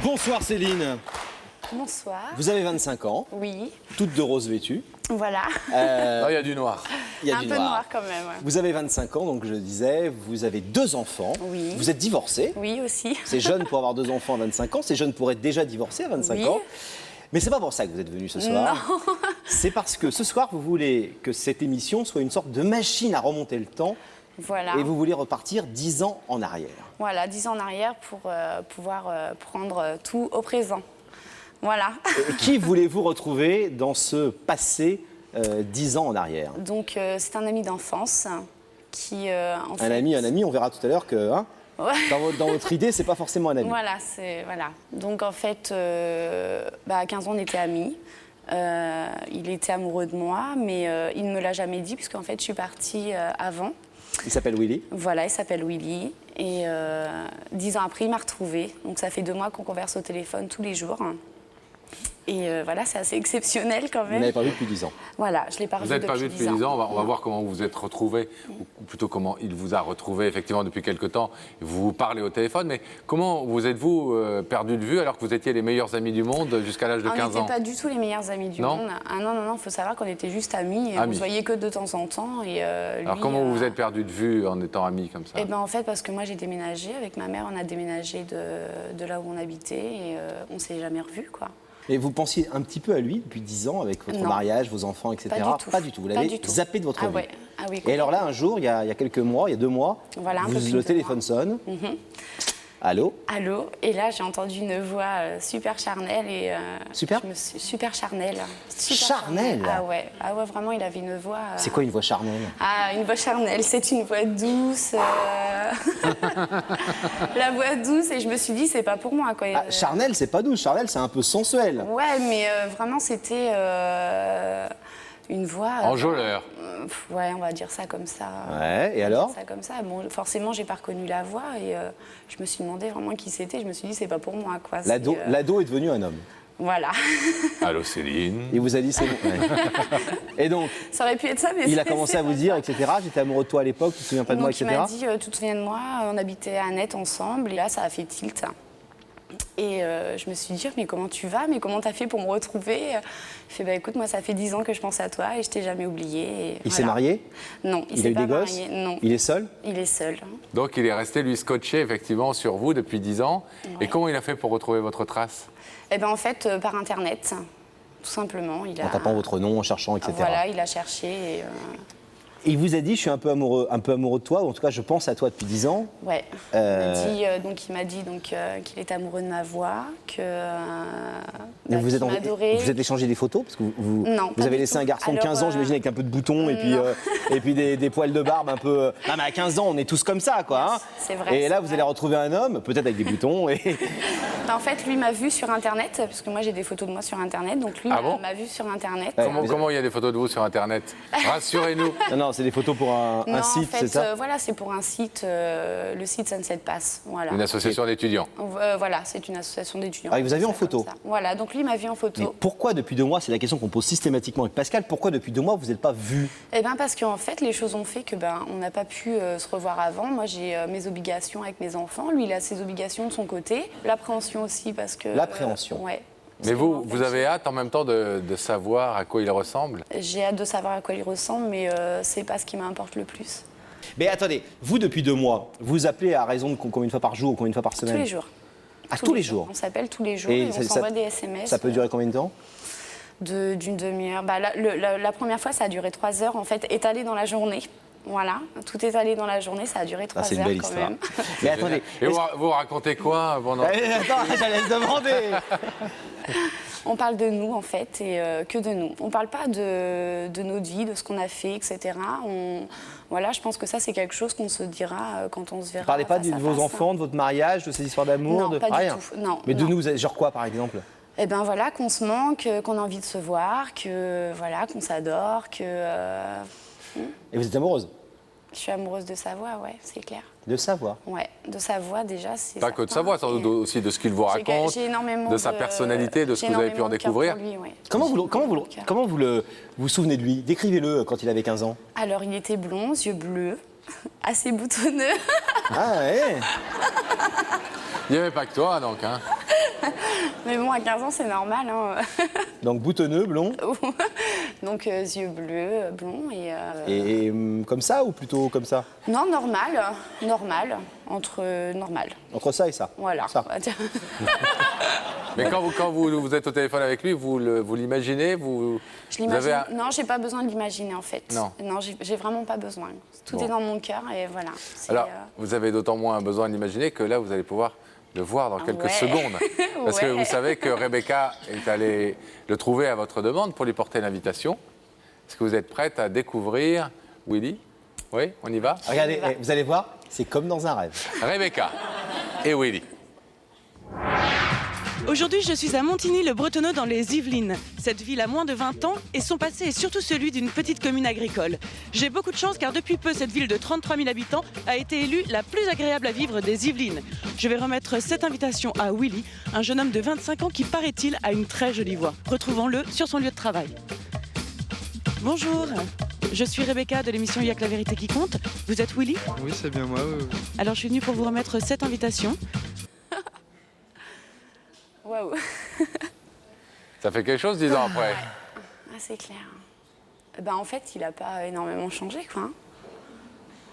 Bonsoir Céline. Bonsoir. Vous avez 25 ans, Oui, toutes de rose vêtues. voilà. Non, il y a du noir. Il y a Un du peu noir quand même. Ouais. Vous avez 25 ans, donc je le disais, vous avez 2 enfants. Oui. Vous êtes divorcé. Oui aussi. C'est jeune pour avoir 2 enfants à 25 ans. C'est jeune pour être déjà divorcé à 25 Oui. ans. Mais c'est pas pour ça que vous êtes venu ce soir. Non. C'est parce que ce soir, vous voulez que cette émission soit une sorte de machine à remonter le temps. Voilà. Et vous voulez repartir 10 ans en arrière. Voilà, 10 ans en arrière pour pouvoir prendre tout au présent. Voilà. Et qui voulez-vous retrouver dans ce passé 10 ans en arrière? Donc c'est un ami d'enfance qui en fait... Un ami, on verra tout à l'heure que Ouais. dans votre idée, c'est pas forcément un ami. Voilà, voilà. Donc en fait, à 15 ans, on était amis. Il était amoureux de moi, mais il ne me l'a jamais dit, puisqu'en fait, je suis partie avant. Il s'appelle Willy. Voilà, il s'appelle Willy. Et 10 ans après, il m'a retrouvée. Donc ça fait 2 mois qu'on converse au téléphone tous les jours. Et voilà, c'est assez exceptionnel quand Vous même. n'avez pas vu depuis 10 ans. Voilà, je l'ai pas Vous revu n'êtes pas vu depuis depuis 10 ans. On va Non. voir comment vous vous êtes retrouvés, ou plutôt comment il vous a retrouvé effectivement depuis quelque temps. Vous vous parlez au téléphone, mais comment vous êtes-vous perdu de vue alors que vous étiez les meilleurs amis du monde jusqu'à l'âge de 15 On ans? n'était pas du tout les meilleurs amis du Non monde. Ah non, il faut savoir qu'on était juste amis. Et on Amis. se voyait que de temps en temps. Et, Alors lui, comment vous vous êtes perdu de vue en étant amis comme ça? Eh ben, en fait, parce que moi j'ai déménagé avec ma mère, on a déménagé de là où on habitait et on s'est jamais revus, quoi. Et vous pensiez un petit peu à lui depuis 10 ans avec votre Non. mariage, vos enfants, etc. Pas du tout. Pas du tout. Vous Pas l'avez du tout. zappé de votre Ah vie. ouais. Ah oui, Et alors là, un jour, il y a quelques mois, il y a 2 mois, Voilà, un peu plus le de téléphone mois. sonne. Allô? Allô. Et là, j'ai entendu une voix super charnelle et Super super charnelle. Super Charnelle. Ah ouais, vraiment, il avait une voix. C'est quoi une voix charnelle? Ah, une voix charnelle, c'est une voix douce. La voix douce, et je me suis dit, c'est pas pour moi, quoi. Ah, charnelle, c'est pas douce. Charnelle, c'est un peu sensuel. Ouais, mais vraiment, c'était une voix. Enjôleur. Ouais, on va dire ça comme ça. Ouais, et alors? Ça comme ça. Bon, forcément, j'ai pas reconnu la voix et je me suis demandé vraiment qui c'était. Je me suis dit, c'est pas pour moi, quoi. L'ado est devenu un homme. Voilà. Allô Céline. Il vous a dit c'est bon. Ouais. Et donc, Ça aurait pu être ça, mais il a c'est- commencé c'est à vous pas dire, ça. etc. J'étais amoureux de toi à l'époque, tu te souviens pas de moi, Donc, il etc. m'a dit, tu te souviens de moi, on habitait à Net ensemble, et là, ça a fait tilt. Et je me suis dit, mais comment tu vas? Mais comment t'as fait pour me retrouver? Il fait, bah écoute, moi, ça fait 10 ans que je pense à toi et je t'ai jamais oublié. Et Il s'est voilà. marié? Non, il Il a s'est eu pas des gosses? marié. Non, Il est seul? il est seul. Donc il est resté lui scotché effectivement sur vous depuis 10 ans. Et Ouais. comment il a fait pour retrouver votre trace? Eh ben en fait, par Internet, tout simplement. Il a... En tapant votre nom, en cherchant, etc. Voilà, il a cherché et... Il vous a dit, je suis un peu amoureux de toi, ou en tout cas, je pense à toi depuis 10 ans. Ouais. Il m'a dit qu'il était amoureux de ma voix, que Vous êtes, qu'il m'adorait. vous êtes échangé des photos parce que Non, vous pas avez du laissé tout. un garçon de Alors, 15 ans, j'imagine, avec un peu de boutons et puis des poils de barbe un peu. Ah, mais à 15 ans, on est tous comme ça, quoi. Hein. C'est vrai, Et c'est là, vous vrai. allez retrouver un homme, peut-être avec des boutons. Et... En fait, lui m'a vu sur Internet, parce que moi j'ai des photos de moi sur Internet, donc lui Ah bon m'a vu sur Internet. Ouais. Comment il y a des photos de vous sur Internet? Rassurez-nous. Non, c'est des photos pour un Non, site, en fait, c'est ça? voilà, c'est pour un site, le site Sunset Pass. Voilà. Une association d'étudiants. Voilà, c'est une association d'étudiants. Ah, il vous a vu en Ça, comme photo? ça. Voilà, donc lui m'a vu en Mais photo. pourquoi depuis 2 mois, c'est la question qu'on pose systématiquement avec Pascal, pourquoi depuis 2 mois vous n'êtes pas vu? Eh bien, parce qu'en fait, les choses ont fait que on n'a pas pu se revoir avant. Moi, j'ai mes obligations avec mes enfants. Lui, il a ses obligations de son côté. L'appréhension aussi, parce que... L'appréhension. Ouais. Mais Parce que, en vous fait, avez hâte en même temps de savoir à quoi il ressemble? J'ai hâte de savoir à quoi il ressemble, mais c'est pas ce qui m'importe le plus. Mais attendez, vous depuis 2 mois, vous appelez à raison de combien de fois par jour ou combien de fois par semaine? Tous les jours. Ah, tous les jours? On s'appelle tous les jours et, on ça- s'envoie ça- des SMS. Ça peut durer combien de temps? D'une demi-heure. La première fois, ça a duré 3 heures, en fait, étalé dans la journée. Voilà, tout étalé dans la journée, ça a duré 3 Ah, c'est heures une belle quand histoire. même. Mais attendez, Et est-ce- vous racontez quoi pendant... Attends, j'allais se demander. On parle de nous, en fait, et que de nous. On parle pas de notre vie, de ce qu'on a fait, etc. Voilà, je pense que ça, c'est quelque chose qu'on se dira quand on se verra. Vous parlez pas face de à vos face. enfants, de votre mariage, de ces histoires d'amour? Non, de... pas du rien. tout. Non, Mais de non. nous, vous avez genre quoi, par exemple? Eh ben voilà, qu'on se manque, qu'on a envie de se voir, que voilà, qu'on s'adore, que Et vous êtes amoureuse? je suis amoureuse de sa voix, ouais, c'est clair. De savoir. Ouais, de sa voix déjà, c'est Pas que de certain. sa voix, sans Et doute aussi de ce qu'il vous raconte, j'ai énormément de sa personnalité, de ce que vous avez pu en découvrir. Comment vous souvenez de lui? Décrivez-le quand il avait 15 ans. Alors, il était blond, yeux bleus, assez boutonneux. Ah ouais. Il n'y avait pas que toi, donc. Hein. Mais bon, à 15 ans, c'est normal. Hein. Donc boutonneux, blond. Donc, yeux bleus, blonds et... Et comme ça ou plutôt comme ça? Non, normal. Normal. Normal. Entre ça et ça. Voilà. Ça. On va dire. Mais quand vous êtes au téléphone avec lui, vous l'imaginez Je l'imagine. Non, j'ai pas besoin de l'imaginer en fait. Non. Non, j'ai vraiment pas besoin. Tout est dans mon cœur et voilà. Alors, vous avez d'autant moins besoin de l'imaginer que là, vous allez pouvoir le voir dans quelques secondes. Parce que vous savez que Rebecca est allée le trouver à votre demande pour lui porter l'invitation. Est-ce que vous êtes prête à découvrir Willy? Oui, on y va? Regardez, vous allez voir, c'est comme dans un rêve. Rebecca et Willy. Aujourd'hui, je suis à Montigny-le-Bretonneux dans les Yvelines. Cette ville a moins de 20 ans et son passé est surtout celui d'une petite commune agricole. J'ai beaucoup de chance car depuis peu, cette ville de 33 000 habitants a été élue la plus agréable à vivre des Yvelines. Je vais remettre cette invitation à Willy, un jeune homme de 25 ans qui, paraît-il, a une très jolie voix. Retrouvons-le sur son lieu de travail. Bonjour, je suis Rebecca de l'émission Il y a que la vérité qui compte. Vous êtes Willy? Oui, c'est bien moi. Alors je suis venue pour vous remettre cette invitation. Waouh. Ça fait quelque chose 10 ans après. Ah, c'est clair. Ben, en fait, il a pas énormément changé, quoi. Hein.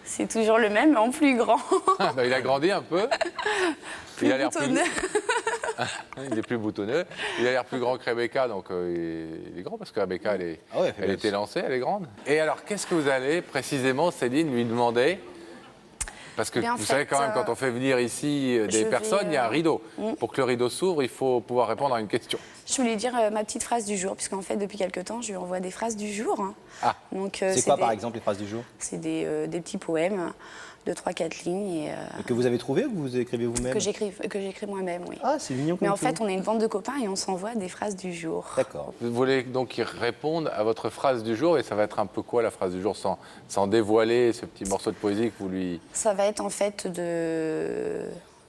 C'est toujours le même, mais en plus grand. Il a grandi un peu. Plus boutonneux. Il est plus boutonneux. Il a l'air plus grand que Rebecca, donc il est grand parce que Rebecca, elle était lancée, elle est grande. Et alors, qu'est-ce que vous allez précisément, Céline, lui demander? Parce que vous savez quand même, quand on fait venir ici des personnes, il y a un rideau. Pour que le rideau s'ouvre, il faut pouvoir répondre à une question. Je voulais dire ma petite phrase du jour, puisqu'en fait, depuis quelques temps, je lui envoie des phrases du jour. Hein. Ah, donc, c'est quoi, par exemple, les phrases du jour? C'est des petits poèmes de 3-4 lignes. Et que vous avez trouvé ou que vous écrivez vous-même? Que j'écris moi-même, oui. Ah, c'est mignon comme Mais en tout. fait, on est une bande de copains et on s'envoie des phrases du jour. D'accord. Vous voulez donc qu'il réponde à votre phrase du jour, et ça va être un peu quoi la phrase du jour, sans dévoiler ce petit morceau de poésie que vous lui... Ça va être en fait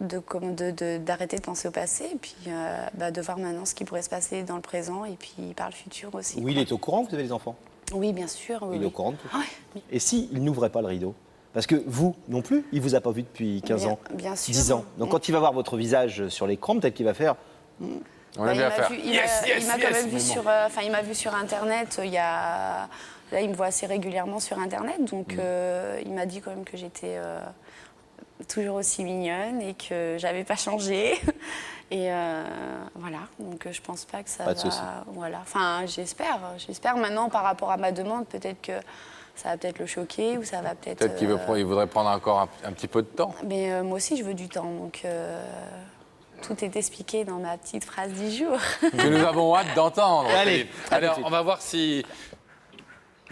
d'arrêter de penser au passé et puis de voir maintenant ce qui pourrait se passer dans le présent et puis par le futur aussi. Oui, il est au courant que vous avez des enfants? Oui, bien sûr. Oui, Il est au courant de tout. Ouais. Et s'il n'ouvrait pas le rideau? Parce que vous non plus, il vous a pas vu depuis 15 ans, bien sûr. 10 ans. Donc quand il va voir votre visage sur l'écran, peut-être qu'il va faire... On aime bien faire. Il m'a quand même vu sur, il m'a vu sur Internet. Là, il me voit assez régulièrement sur Internet, donc il m'a dit quand même que j'étais toujours aussi mignonne et que j'avais pas changé. Et voilà, donc je pense pas que ça Pas de souci. Voilà, enfin j'espère maintenant par rapport à ma demande, peut-être que ça va peut-être le choquer ou ça va peut-être. Peut-être qu'il voudrait prendre encore un petit peu de temps. Mais moi aussi je veux du temps, donc tout est expliqué dans ma petite phrase du jour. Que nous avons hâte d'entendre. Allez, Philippe. à tout de Alors, suite. on va voir si...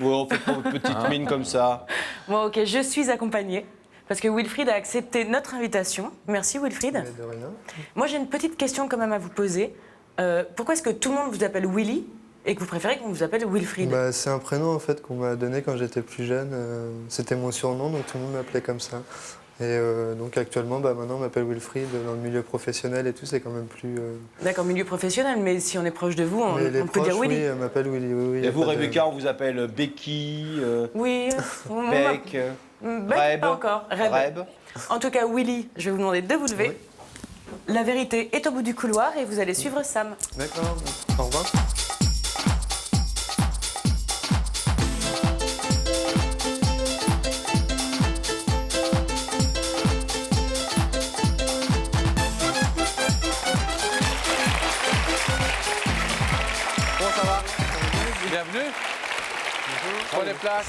Oh, faites pas votre petite mine comme ça. Bon, ok, je suis accompagnée parce que Wilfried a accepté notre invitation. Merci Wilfried. Mais de rien. Moi, j'ai une petite question quand même à vous poser. Pourquoi est-ce que tout le monde vous appelle Willy et que vous préférez qu'on vous appelle Wilfried? Bah, c'est un prénom en fait qu'on m'a donné quand j'étais plus jeune. C'était mon surnom, donc tout le monde m'appelait comme ça. Et donc actuellement, maintenant on m'appelle Wilfried. Dans le milieu professionnel et tout, c'est quand même plus... D'accord, milieu professionnel, mais si on est proche de vous, on, Mais les on peut dire proches, Willy. oui, m'appellent Willy. Oui, Et vous, Rebecca, on vous appelle Becky, Oui, Beck, Reb, pas encore. Reb. En tout cas, Willy, je vais vous demander de vous lever. Oui. La vérité est au bout du couloir et vous allez suivre Sam. D'accord, au revoir. Comment ça va? Bienvenue. Prenez place.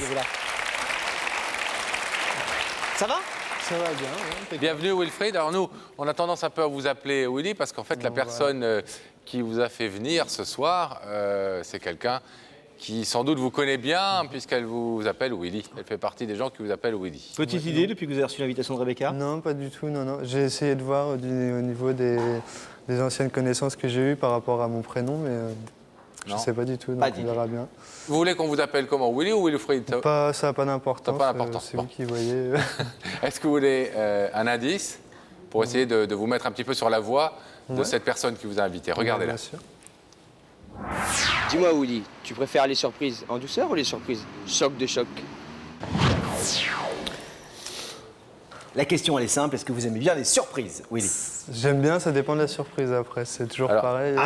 Ça va? Ça va bien, ouais. Bienvenue Wilfried. Alors nous, on a tendance un peu à vous appeler Willy parce qu'en fait, la personne qui vous a fait venir ce soir, c'est quelqu'un qui sans doute vous connaît bien puisqu'elle vous appelle Willy. Elle fait partie des gens qui vous appellent Willy. Petite idée depuis que vous avez reçu l'invitation de Rebecca? Non, pas du tout, non. J'ai essayé de voir au niveau des anciennes connaissances que j'ai eues par rapport à mon prénom, mais je Non. ne sais pas du tout, donc Pas on d'idée. verra bien. Vous voulez qu'on vous appelle comment? Willy ou Wilfried? Ça n'a pas d'importance, Ça n'a pas d'importance, c'est bon. vous qui voyez. Est-ce que vous voulez un indice pour essayer de vous mettre un petit peu sur la voie de Ouais. cette personne qui vous a invité? Regardez-la. Bien sûr. Dis-moi, Willy, tu préfères les surprises en douceur ou les surprises choc de choc? La question, elle est simple. Est-ce que vous aimez bien les surprises, Willy? J'aime bien, ça dépend de la surprise après. C'est toujours pareil.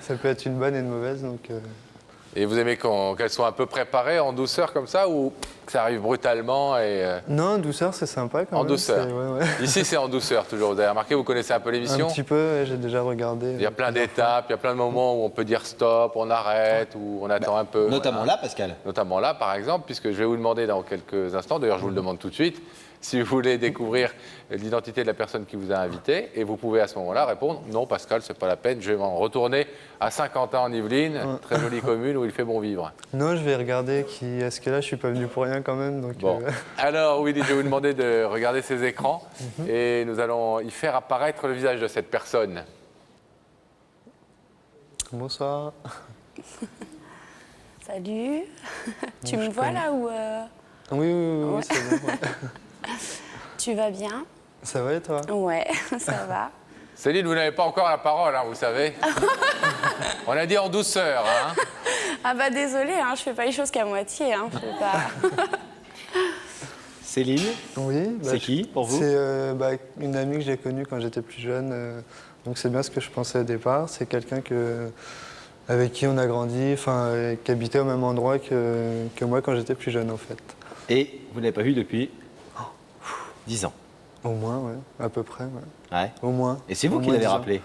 Ça peut être une bonne et une mauvaise. Donc, Et vous aimez qu'elles soient un peu préparées en douceur comme ça ou que ça arrive brutalement et Non, en douceur, c'est sympa quand même. En douceur. Ouais. Ici, c'est en douceur toujours. Vous avez remarqué, vous connaissez un peu l'émission? Un petit peu, ouais, j'ai déjà regardé. Il y a plein d'étapes, il y a plein de moments où on peut dire stop, on arrête, ou on attend un peu. Notamment Voilà. là, Pascal. Notamment là, par exemple, puisque je vais vous demander dans quelques instants, d'ailleurs je vous le demande tout de suite, si vous voulez découvrir l'identité de la personne qui vous a invité, et vous pouvez à ce moment-là répondre « Non, Pascal, c'est pas la peine, je vais m'en retourner à Saint-Quentin en Yvelines, très jolie commune où il fait bon vivre. » Non, je vais regarder qui est-ce que là, je suis pas venu pour rien quand même. Donc, Bon. Alors, Willy, je vais vous demander de regarder ces écrans, et nous allons y faire apparaître le visage de cette personne. Bonsoir. Salut. Tu me vois là ou Oui, Ouais. c'est bon. Ouais. tu vas bien? Ça va et toi? Ouais, ça va. Céline, vous n'avez pas encore la parole, hein, vous savez. On a dit en douceur. Hein. Ah bah désolée, hein, je fais pas les choses qu'à moitié. Hein, je fais pas... Céline, Oui. c'est qui pour vous? C'est une amie que j'ai connue quand j'étais plus jeune. Donc c'est bien ce que je pensais au départ. C'est quelqu'un avec qui on a grandi, qui habitait au même endroit que moi quand j'étais plus jeune en fait. Et vous ne l'avez pas vu depuis 10 ans. Au moins, ouais, à peu près, ouais. Ouais. Au moins. Et c'est vous Au qui moins l'avez 10 ans. rappelé?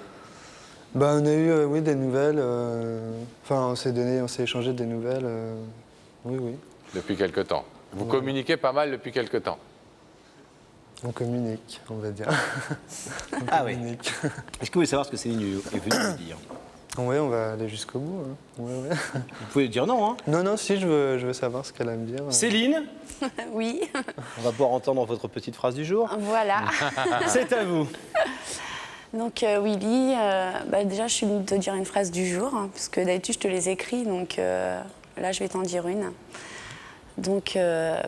On a eu oui, des nouvelles. On s'est échangé des nouvelles. Oui. Depuis quelque temps. Vous communiquez pas mal depuis quelque temps. On communique, on va dire. Ah oui. Communique. Est-ce que vous voulez savoir ce que Céline est venue vous dire? Oui, on va aller jusqu'au bout. Hein. Ouais. Vous pouvez dire non, hein? Non, si, je veux savoir ce qu'elle a à me dire. Céline, Oui, on va pouvoir entendre votre petite phrase du jour. voilà. C'est à vous. Donc Willy, déjà je suis venue te dire une phrase du jour, hein, parce que d'habitude je te les écris, donc là je vais t'en dire une. Donc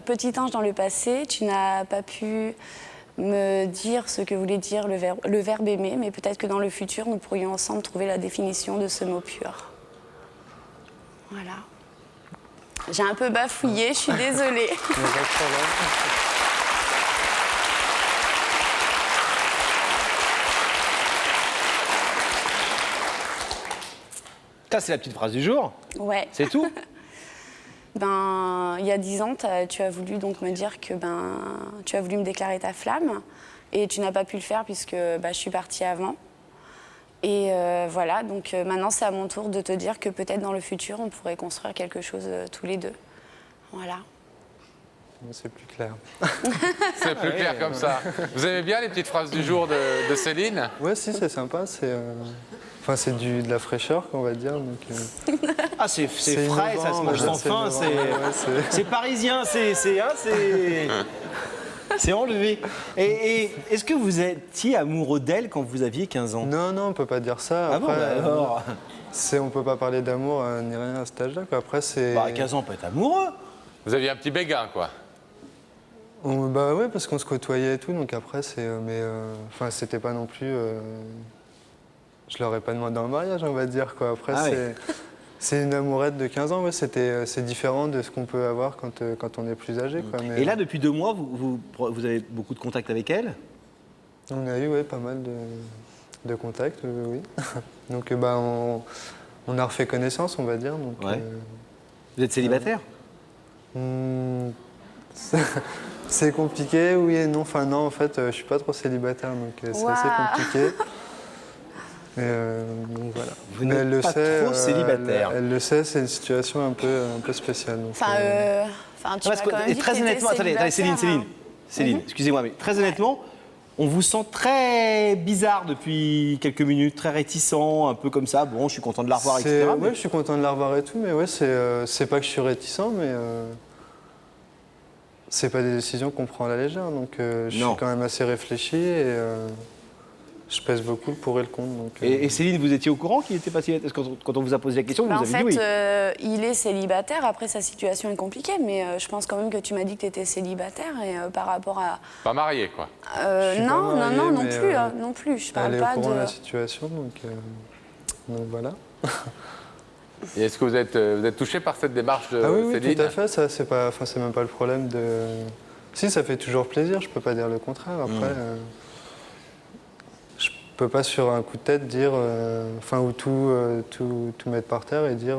petit ange dans le passé, tu n'as pas pu me dire ce que voulait dire le verbe aimer, mais peut-être que dans le futur nous pourrions ensemble trouver la définition de ce mot pur. Voilà. J'ai un peu bafouillé, je suis désolée. Ça, c'est la petite phrase du jour. Ouais. C'est tout? Il y a 10 ans, tu as voulu donc me dire que tu as voulu me déclarer ta flamme et tu n'as pas pu le faire puisque je suis partie avant. Et voilà, donc maintenant c'est à mon tour de te dire que peut-être dans le futur on pourrait construire quelque chose tous les deux. Voilà. C'est plus clair. C'est plus clair comme ça. Vous aimez bien les petites phrases du jour de Céline? Ouais, si, c'est sympa. C'est de la fraîcheur, qu'on va dire. Donc, Ah, c'est frais, innovant, ça se mange sans faim, c'est parisien, c'est enlevé. Et est-ce que vous étiez amoureux d'elle quand vous aviez 15 ans? Non, on peut pas dire ça. Ah Après, bon, alors on peut pas parler d'amour ni rien à cet âge-là. Après, c'est. À 15 ans, on peut être amoureux. Vous aviez un petit béguin, quoi. Oui, parce qu'on se côtoyait et tout. Donc après, c'était pas non plus. Je leur ai pas demandé en mariage, on va dire, quoi. Après, c'est une amourette de 15 ans. Ouais, c'est différent de ce qu'on peut avoir quand on est plus âgé, quoi. Mais, Et là, depuis 2 mois, vous avez beaucoup de contacts avec elle? on a eu pas mal de contacts, oui. Donc on a refait connaissance, on va dire. Donc, Ouais. Vous êtes célibataire? C'est compliqué, oui et non. Enfin non, en fait, je suis pas trop célibataire, donc c'est assez compliqué. Donc voilà. Vous n'êtes pas trop célibataire. Elle le sait, c'est une situation un peu spéciale. Donc, Tu m'as quand même dit très que t'étais honnêtement, attendez, célibataire, Céline, excusez-moi, mais très honnêtement, on vous sent très bizarre depuis quelques minutes, très réticent, un peu comme ça. Bon, je suis content de la revoir, etc. Oui, je suis content de la revoir et tout, mais ouais, c'est pas que je suis réticent, mais c'est pas des décisions qu'on prend à la légère. Donc je suis quand même assez réfléchi et je pèse beaucoup le pour et le contre. Donc, et Céline, vous étiez au courant qu'il était pas célibataire? Parce que quand on vous a posé la question, vous en avez dit oui. fait, il est célibataire. Après, sa situation est compliquée, mais je pense quand même que tu m'as dit que tu étais célibataire et par rapport à. Pas marié, quoi. Non plus. Je parle elle est pas au courant de de la situation, donc voilà. Et est-ce que vous êtes touché par cette démarche de Ah oui, Céline? tout à fait. Ça, c'est même pas le problème Si, ça fait toujours plaisir, je peux pas dire le contraire. Après, je peux pas sur un coup de tête dire, ou tout mettre par terre et dire,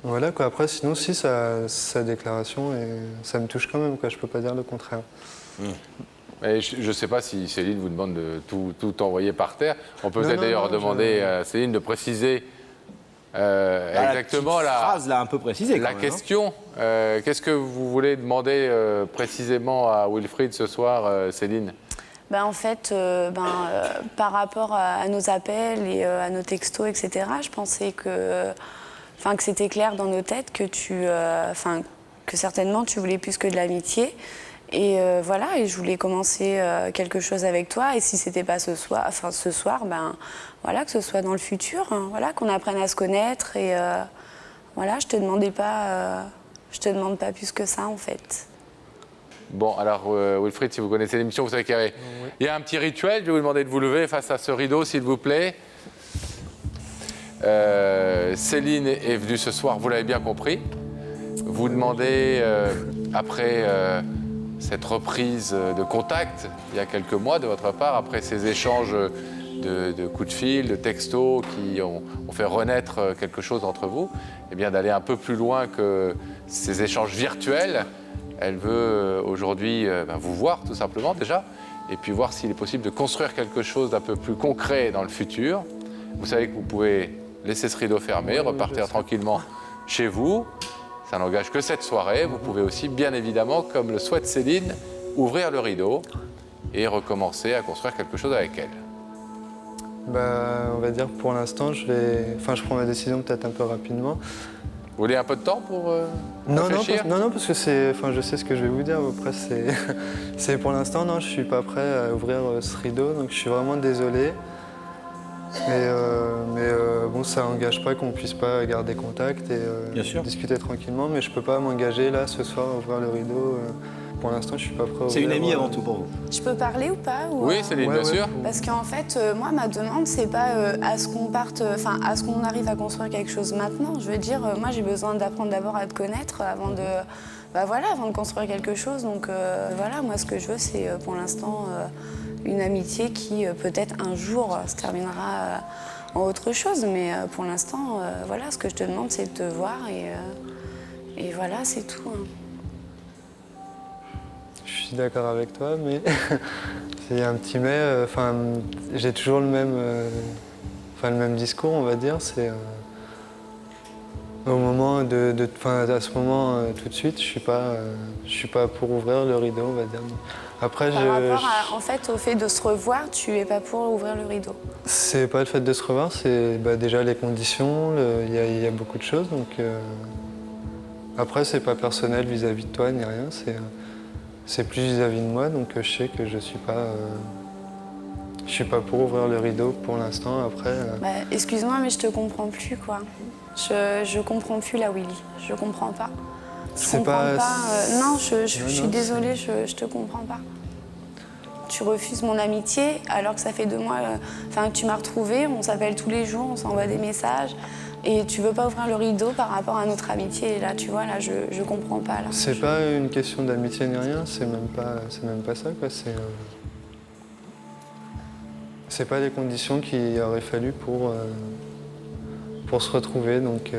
voilà quoi. Après, sinon, si sa déclaration, et ça me touche quand même, quoi. Je peux pas dire le contraire. Mais je ne sais pas si Céline vous demande de tout envoyer par terre. On peut peut-être d'ailleurs demander à Céline de préciser exactement la phrase l'a un peu précisé. La question. Qu'est-ce que vous voulez demander précisément à Wilfried ce soir, Céline? En fait, par rapport à nos appels et à nos textos, etc., je pensais que c'était clair dans nos têtes que que certainement tu voulais plus que de l'amitié. Et voilà, et je voulais commencer quelque chose avec toi. Et si c'était pas ce soir, voilà, que ce soit dans le futur, hein, voilà, qu'on apprenne à se connaître. Et voilà, je te demande pas plus que ça en fait. Bon, alors Wilfried, si vous connaissez l'émission, vous savez qu'il y a un petit rituel. Je vais vous demander de vous lever face à ce rideau, s'il vous plaît. Céline est venue ce soir, vous l'avez bien compris. Vous demandez, après cette reprise de contact, il y a quelques mois de votre part, après ces échanges de coups de fil, de textos qui ont fait renaître quelque chose entre vous, eh bien d'aller un peu plus loin que ces échanges virtuels. Elle veut aujourd'hui vous voir tout simplement déjà, et puis voir s'il est possible de construire quelque chose d'un peu plus concret dans le futur. Vous savez que vous pouvez laisser ce rideau fermé, repartir tranquillement chez vous. Ça n'engage que cette soirée. Vous pouvez aussi, bien évidemment, comme le souhaite Céline, ouvrir le rideau et recommencer à construire quelque chose avec elle. On va dire pour l'instant, je prends ma décision peut-être un peu rapidement. Vous voulez un peu de temps pour réfléchir ? Non, parce que je sais ce que je vais vous dire. Après, c'est pour l'instant, non, je suis pas prêt à ouvrir ce rideau, donc je suis vraiment désolé. Mais ça n'engage pas qu'on puisse pas garder contact et discuter tranquillement. Mais je peux pas m'engager là ce soir à ouvrir le rideau. Pour l'instant, je suis pas prêt à ouvrir. C'est une amie avant tout pour vous. Je peux parler ou pas Oui, Céline, bien sûr. Parce qu'en fait, moi, ma demande, c'est pas à ce qu'on arrive à construire quelque chose maintenant. Je veux dire, moi, j'ai besoin d'apprendre d'abord à te connaître avant de construire quelque chose. Donc voilà, moi, ce que je veux, c'est pour l'instant une amitié qui peut-être un jour se terminera en autre chose. Mais pour l'instant, voilà, ce que je te demande, c'est de te voir et voilà, c'est tout. Hein. Je suis d'accord avec toi, mais il y a un petit mais. J'ai toujours le même discours, on va dire. C'est au moment à ce moment tout de suite, je suis pas pour ouvrir le rideau, on va dire. Après, par rapport au fait de se revoir, tu es pas pour ouvrir le rideau. C'est pas le fait de se revoir, c'est déjà les conditions. Il y a beaucoup de choses, donc après c'est pas personnel vis-à-vis de toi ni rien. C'est plus vis-à-vis de moi, donc je sais que je suis pas pour ouvrir le rideau pour l'instant. Après. Excuse-moi, mais je te comprends plus, quoi. Je comprends plus la Willy. Je comprends pas. Je comprends pas. Non, je suis désolée, je te comprends pas. Tu refuses mon amitié alors que ça fait 2 mois, que tu m'as retrouvée, on s'appelle tous les jours, on s'envoie des messages. Et tu veux pas ouvrir le rideau par rapport à notre amitié. Et là, tu vois, là, je comprends pas. Là. C'est pas une question d'amitié ni rien, c'est même pas ça, quoi. C'est pas les conditions qu'il aurait fallu pour se retrouver, donc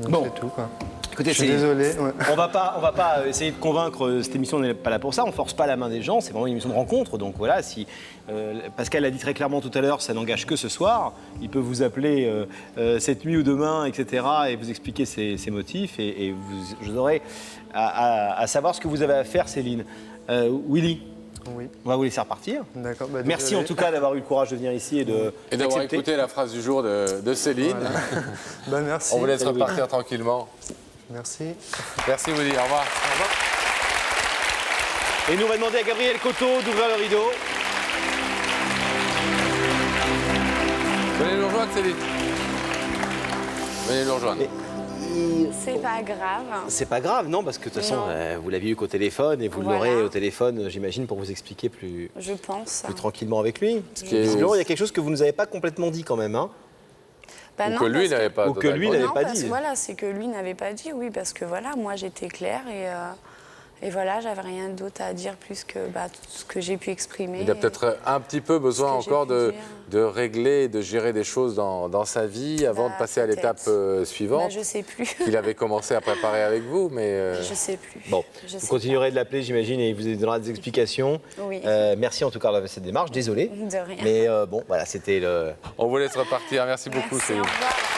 c'est tout, quoi. Écoutez, je suis désolé. Ouais. On va pas essayer de convaincre, cette émission n'est pas là pour ça, on force pas la main des gens, c'est vraiment une émission de rencontre. Donc voilà, si Pascal l'a dit très clairement tout à l'heure, ça n'engage que ce soir. Il peut vous appeler cette nuit ou demain, etc. et vous expliquer ses motifs et vous aurez à savoir ce que vous avez à faire, Céline. Willy, oui. On va vous laisser repartir. D'accord. Merci en tout cas d'avoir eu le courage de venir ici et d'avoir écouté la phrase du jour de Céline. Voilà. Merci. On vous laisse repartir tranquillement. Merci. Merci Willy, au revoir. Au revoir. Et nous on va demander à Gabriel Coteau d'ouvrir le rideau. Venez nous rejoindre, Céline. Venez nous rejoindre. C'est pas grave. C'est pas grave, non, parce que de toute façon, vous l'aviez eu qu'au téléphone et vous l'aurez au téléphone, j'imagine, pour vous expliquer plus tranquillement avec lui. Visiblement, il y a quelque chose que vous ne nous avez pas complètement dit quand même. Hein. Ou que lui n'avait pas dit. Voilà, c'est que lui n'avait pas dit, oui, parce que voilà, moi j'étais claire Et voilà, j'avais rien d'autre à dire plus que tout ce que j'ai pu exprimer. Il a peut-être un petit peu besoin encore de régler, de gérer des choses dans sa vie avant de passer à l'étape suivante. Je sais plus. Qu'il avait commencé à préparer avec vous, mais... Je sais plus. Bon, vous continuerez de l'appeler, j'imagine, et il vous donnera des explications. Oui. Merci en tout cas de cette démarche, désolé. De rien. Mais bon, voilà, c'était le... On vous laisse repartir, merci beaucoup. Merci, au revoir.